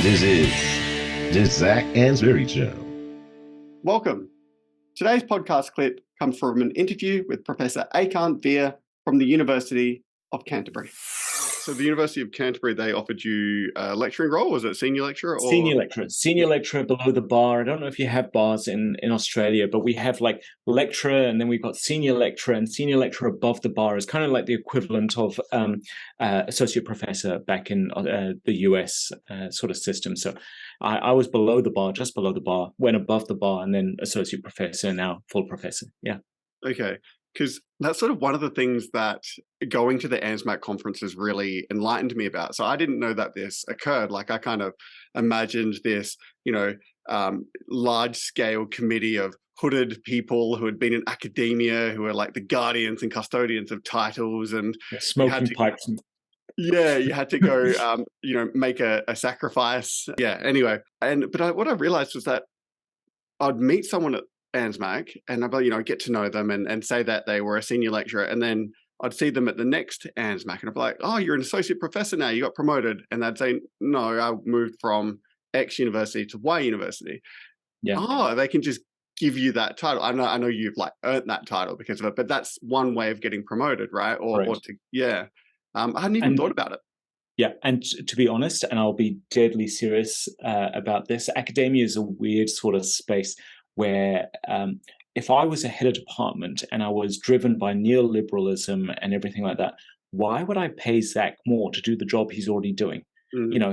This is the Zac Anesbury Show. Welcome. Today's podcast clip comes from an interview with Professor Ekant Veer from the University of Canterbury. So the University of Canterbury, they offered you a lecturing role? Was it senior lecturer? Or... Senior lecturer below the bar. I don't know if you have bars in Australia, but we have like lecturer, and then we've got senior lecturer, and senior lecturer above the bar is kind of like the equivalent of associate professor back in the US sort of system. So I was below the bar, just below the bar, went above the bar, and then associate professor, now full professor. Yeah. Okay. Because that's sort of one of the things that going to the ANSMAC conferences really enlightened me about. So I didn't know that this occurred. Like I kind of imagined this, large-scale committee of hooded people who had been in academia, who were like the guardians and custodians of titles, and smoking pipes. Yeah, you had to go, make a sacrifice. Yeah. Anyway, but what I realized was that I'd meet someone at ANSMAC and I'd get to know them and say that they were a senior lecturer, and then I'd see them at the next ANSMAC and I'd be like, oh, you're an associate professor now, you got promoted. And they'd say, no, I moved from X university to Y university. Yeah. Oh, they can just give you that title. I know you've like earned that title because of it, but that's one way of getting promoted, right? I hadn't even thought about it. Yeah, and to be honest, and I'll be deadly serious about this, academia is a weird sort of space where if I was a head of department and I was driven by neoliberalism and everything like that, why would I pay Zac more to do the job he's already doing?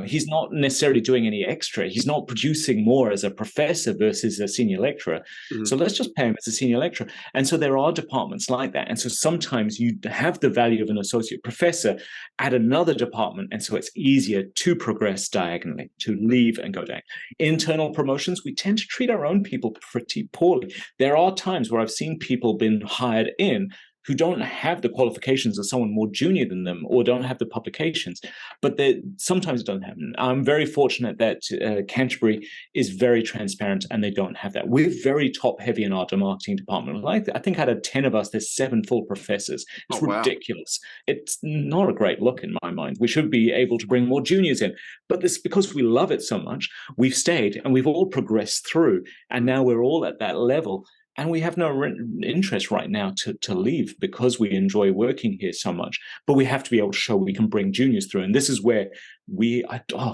He's not necessarily doing any extra. He's not producing more as a professor versus a senior lecturer. So let's just pay him as a senior lecturer. And so there are departments like that. And so sometimes you have the value of an associate professor at another department. And so it's easier to progress diagonally, to leave and go down. Internal promotions, we tend to treat our own people pretty poorly. There are times where I've seen people been hired in who don't have the qualifications of someone more junior than them or don't have the publications, but sometimes it doesn't happen. I'm very fortunate that Canterbury is very transparent and they don't have that. We're very top heavy in our marketing department. I think out of 10 of us, there's 7 full professors. It's ridiculous. It's not a great look in my mind. We should be able to bring more juniors in, but this, because we love it so much, we've stayed and we've all progressed through, and now we're all at that level. And we have no interest right now to leave because we enjoy working here so much. But we have to be able to show we can bring juniors through. And this is where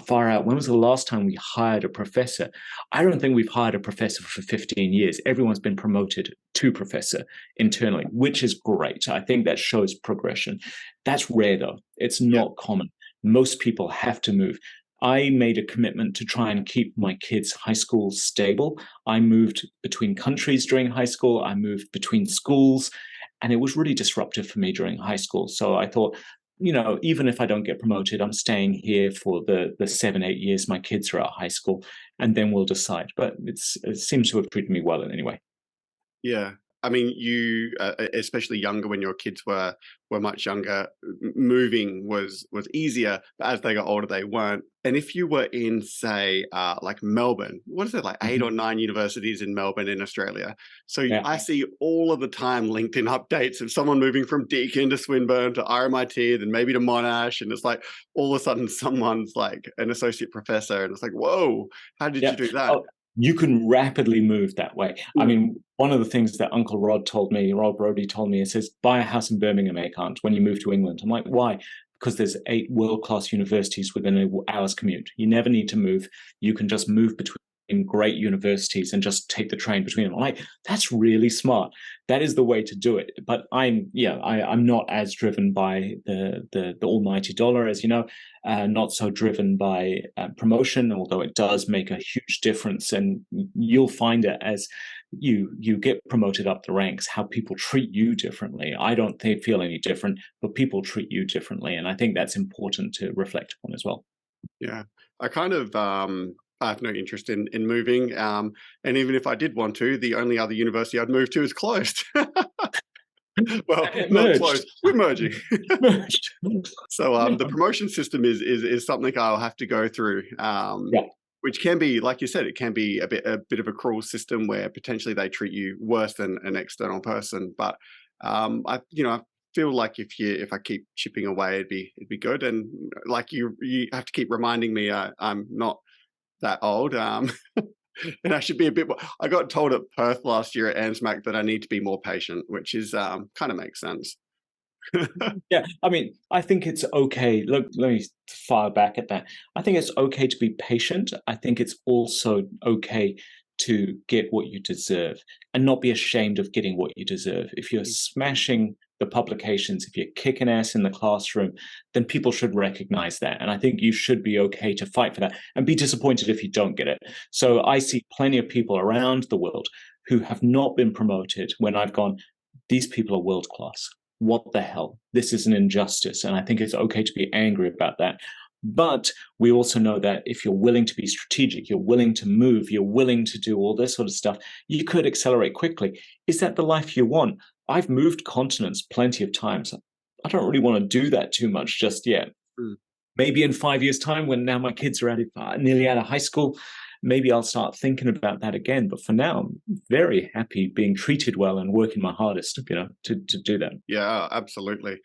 far out. When was the last time we hired a professor? I don't think we've hired a professor for 15 years. Everyone's been promoted to professor internally, which is great. I think that shows progression. That's rare, though. It's not common. Most people have to move. I made a commitment to try and keep my kids' high school stable. I moved between countries during high school. I moved between schools, and it was really disruptive for me during high school. So I thought, even if I don't get promoted, I'm staying here for the 7-8 years my kids are at high school, and then we'll decide. But it seems to have treated me well in any way. Yeah. I mean, you, especially younger, when your kids were much younger, moving was easier. But as they got older, they weren't. And if you were in, say, like Melbourne, what is it, like 8 or 9 universities in Melbourne in Australia? So I see all of the time LinkedIn updates of someone moving from Deakin to Swinburne to RMIT, then maybe to Monash. And it's like all of a sudden someone's like an associate professor. And it's like, whoa, how did you do that? Oh, you can rapidly move that way. I mean, one of the things that Uncle Rod Brody told me, it says, buy a house in Birmingham, Ekant, when you move to England. I'm like, why? Because there's 8 world-class universities within an hour's commute. You never need to move. You can just move between great universities and just take the train between them. I'm like, that's really smart. That is the way to do it. But I'm not as driven by the almighty dollar, as you know, not so driven by promotion, although it does make a huge difference. And you'll find it as you get promoted up the ranks, how people treat you differently. I don't feel any different, but people treat you differently. And I think that's important to reflect upon as well. Yeah, I kind of I have no interest in moving. And even if I did want to, the only other university I'd move to is closed. Well, not closed. We're merging. So the promotion system is something I'll have to go through. Which can be, like you said, it can be a bit of a cruel system where potentially they treat you worse than an external person. But I feel like if I keep chipping away, it'd be good. And like you have to keep reminding me, I'm not that old. And I should be a bit more. I got told at Perth last year at ANSMAC that I need to be more patient, which is kind of makes sense. Yeah, I mean, I think it's okay. Look, let me fire back at that. I think it's okay to be patient. I think it's also okay to get what you deserve and not be ashamed of getting what you deserve. If you're smashing the publications, if you're kicking ass in the classroom, then people should recognize that. And I think you should be okay to fight for that and be disappointed if you don't get it. So I see plenty of people around the world who have not been promoted when I've gone, these people are world class. What the hell? This is an injustice. And I think it's okay to be angry about that. But we also know that if you're willing to be strategic, you're willing to move, you're willing to do all this sort of stuff, you could accelerate quickly. Is that the life you want? I've moved continents plenty of times. I don't really want to do that too much just yet. Mm. Maybe in 5 years' time, when now my kids are nearly out of high school, maybe I'll start thinking about that again. But for now, I'm very happy being treated well and working my hardest, to do that. Yeah, absolutely.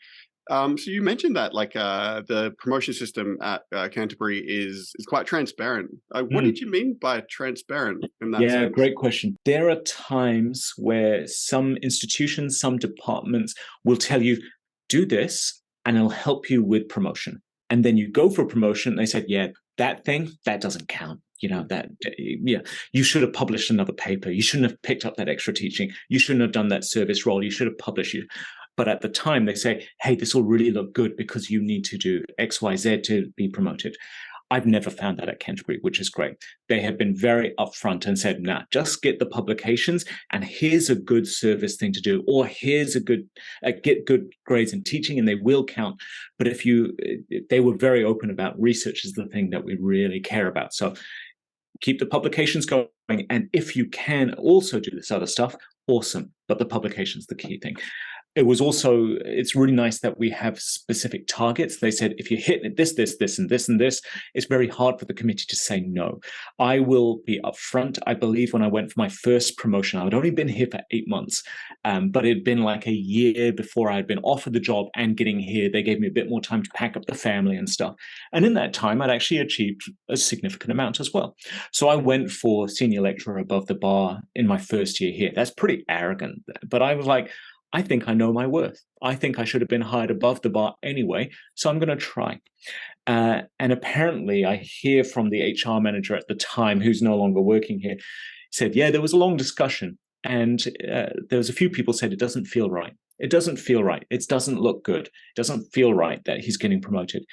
So you mentioned that like the promotion system at Canterbury is quite transparent. What did you mean by transparent in that sense? Great question. There are times where some institutions, some departments will tell you, do this, and it'll help you with promotion. And then you go for promotion, and they said, yeah, that thing, that doesn't count. You should have published another paper. You shouldn't have picked up that extra teaching. You shouldn't have done that service role. You should have published it. But at the time, they say, hey, this will really look good because you need to do X, Y, Z to be promoted. I've never found that at Canterbury, which is great. They have been very upfront and said, nah, just get the publications and here's a good service thing to do, or here's a good, get good grades in teaching and they will count. But they were very open about research is the thing that we really care about. So keep the publications going. And if you can also do this other stuff, awesome. But the publication's the key thing. It's really nice that we have specific targets. They said, if you hit this, and this, it's very hard for the committee to say no. I will be upfront. I believe when I went for my first promotion, I had only been here for 8 months, but it had been like a year before I had been offered the job and getting here. They gave me a bit more time to pack up the family and stuff. And in that time, I'd actually achieved a significant amount as well. So I went for senior lecturer above the bar in my first year here. That's pretty arrogant, but I was like, I think I know my worth. I think I should have been hired above the bar anyway, so I'm going to try. And apparently I hear from the HR manager at the time, who's no longer working here, said, yeah, there was a long discussion. And there was a few people said, it doesn't feel right. It doesn't feel right. It doesn't look good. It doesn't feel right that he's getting promoted.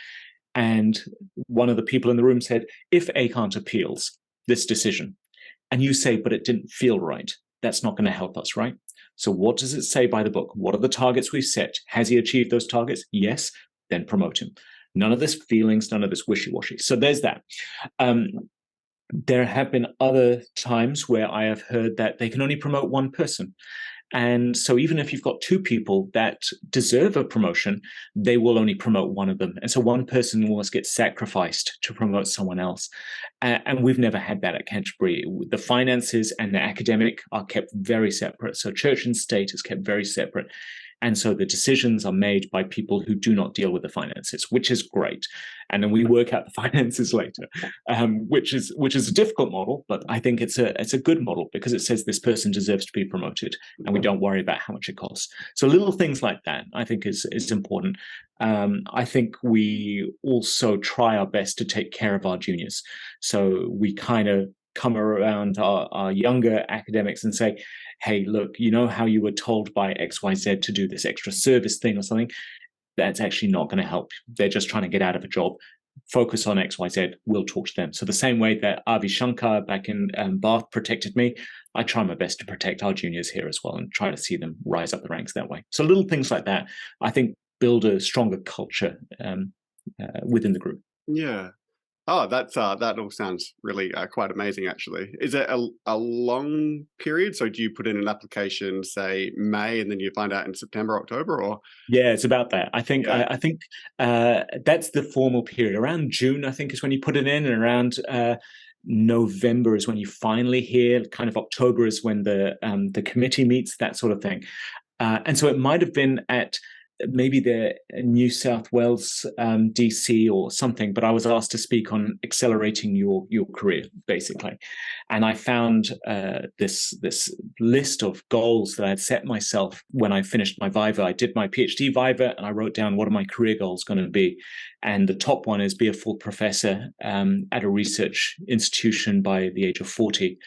And one of the people in the room said, if Ekant appeals this decision, and you say, but it didn't feel right, that's not going to help us, right? So what does it say by the book? What are the targets we've set? Has he achieved those targets? Yes, then promote him. None of this feelings, none of this wishy-washy. So there's that. There have been other times where I have heard that they can only promote one person. And so even if you've got two people that deserve a promotion, they will only promote one of them. And so one person will almost get sacrificed to promote someone else. And we've never had that at Canterbury. The finances and the academic are kept very separate. So church and state is kept very separate. And so the decisions are made by people who do not deal with the finances, which is great. And then we work out the finances later, which is a difficult model, but I think it's a good model because it says this person deserves to be promoted, and we don't worry about how much it costs. So little things like that, I think, is important. I think we also try our best to take care of our juniors. So we kind of come around our younger academics and say, hey, look, you know how you were told by XYZ to do this extra service thing or something? That's actually not going to help. They're just trying to get out of a job. Focus on XYZ. We'll talk to them. So the same way that Avi Shankar back in Bath protected me, I try my best to protect our juniors here as well and try to see them rise up the ranks that way. So little things like that, I think, build a stronger culture within the group. Yeah. Oh, that all sounds really quite amazing, actually. Is it a long period? So do you put in an application, say May, and then you find out in September, October, or? Yeah, it's about that. I think that's the formal period. Around June, I think, is when you put it in, and around November is when you finally hear. Kind of October is when the committee meets, that sort of thing. And so it might have been at maybe they're New South Wales, DC or something, but I was asked to speak on accelerating your career, basically. And I found this list of goals that I had set myself when I finished my Viva. I did my PhD Viva, and I wrote down what are my career goals going to be. And the top one is be a full professor at a research institution by the age of 40.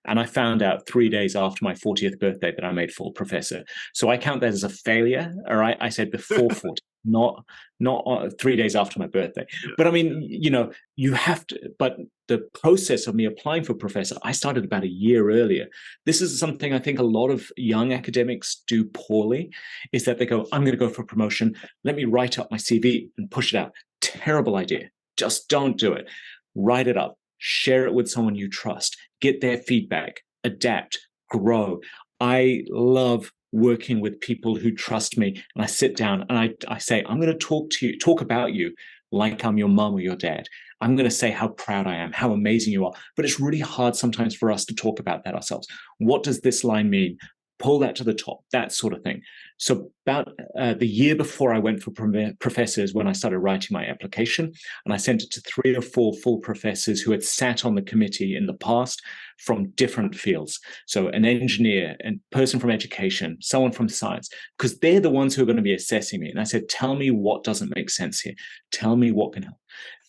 And I found out 3 days after my 40th birthday that I made full professor. So I count that as a failure. All right. I said before 40, not 3 days after my birthday. But I mean, you have to, but the process of me applying for professor, I started about a year earlier. This is something I think a lot of young academics do poorly, is that they go, I'm going to go for promotion. Let me write up my CV and push it out. Terrible idea. Just don't do it. Write it up. Share it with someone you trust, get their feedback, adapt, grow. I love working with people who trust me, and I sit down and I say, I'm going to talk about you like I'm your mom or your dad. I'm going to say how proud I am, how amazing you are. But it's really hard sometimes for us to talk about that ourselves. What does this line mean? Pull that to the top, that sort of thing. So about the year before I went for professors, when I started writing my application, and I sent it to 3 or 4 full professors who had sat on the committee in the past from different fields. So an engineer, a person from education, someone from science, because they're the ones who are going to be assessing me. And I said, tell me what doesn't make sense here. Tell me what can help,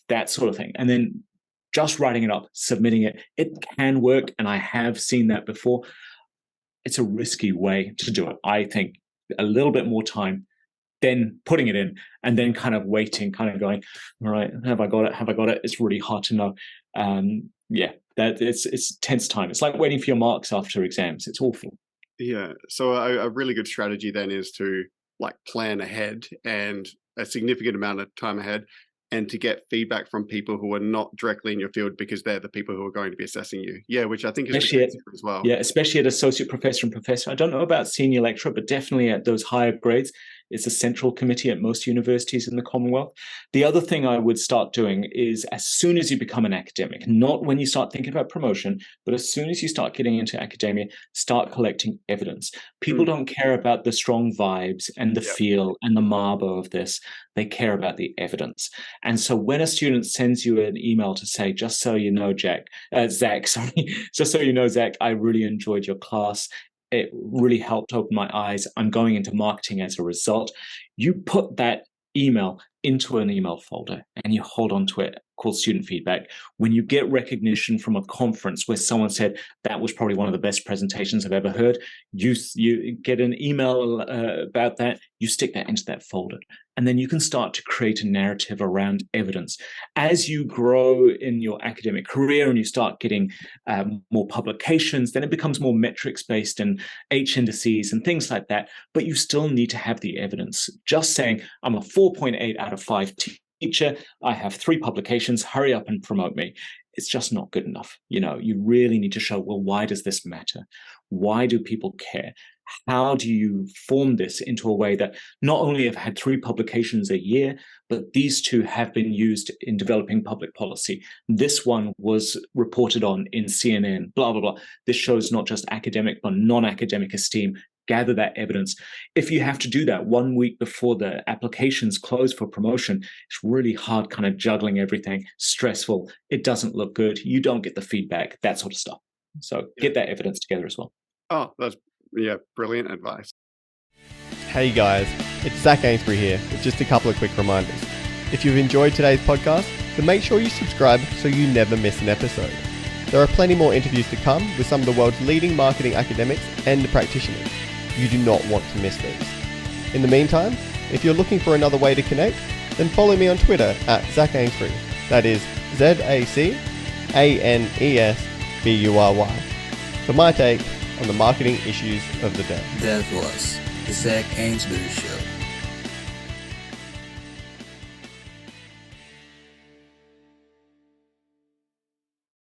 that sort of thing. And then just writing it up, submitting it, it can work. And I have seen that before. It's a risky way to do it. I think a little bit more time, then putting it in, and then kind of waiting, kind of going, all right, have I got it? Have I got it? It's really hard to know. That it's tense time. It's like waiting for your marks after exams. It's awful. Yeah. So a really good strategy then is to plan ahead, and a significant amount of time ahead, and to get feedback from people who are not directly in your field, because they're the people who are going to be assessing you. Yeah, which I think is as well. Yeah, especially at associate professor and professor. I don't know about senior lecturer, but definitely at those higher grades. It's a central committee at most universities in the Commonwealth. The other thing I would start doing is, as soon as you become an academic, not when you start thinking about promotion, but as soon as you start getting into academia, start collecting evidence. People don't care about the strong vibes and the feel and the marbo of this. They care about the evidence. And so when a student sends you an email to say, just so you know, Zac, just so you know, Zac, I really enjoyed your class. It really helped open my eyes. I'm going into marketing as a result. You put that email into an email folder and you hold on to it, called student feedback. When you get recognition from a conference where someone said, that was probably one of the best presentations I've ever heard, you get an email about that, you stick that into that folder. And then you can start to create a narrative around evidence. As you grow in your academic career and you start getting more publications, then it becomes more metrics-based and H indices and things like that. But you still need to have the evidence. Just saying, I'm a 4.8 out of 5 teacher, I have 3 publications, hurry up and promote me. It's just not good enough. You really need to show, well, why does this matter? Why do people care? How do you form this into a way that not only have had 3 publications a year, but these 2 have been used in developing public policy. This one was reported on in CNN, blah, blah, blah. This shows not just academic, but non-academic esteem. Gather that evidence. If you have to do that 1 week before the applications close for promotion, it's really hard kind of juggling everything, stressful. It doesn't look good. You don't get the feedback, that sort of stuff. So get that evidence together as well. Oh, that's brilliant advice. Hey guys, it's Zac Anesbury here with just a couple of quick reminders. If you've enjoyed today's podcast, then make sure you subscribe so you never miss an episode. There are plenty more interviews to come with some of the world's leading marketing academics and practitioners. You do not want to miss these. In the meantime, if you're looking for another way to connect, then follow me on Twitter at Zac Anesbury. That is ZACANESBURY. For my take on the marketing issues of the day. That was the Zac Anesbury Show.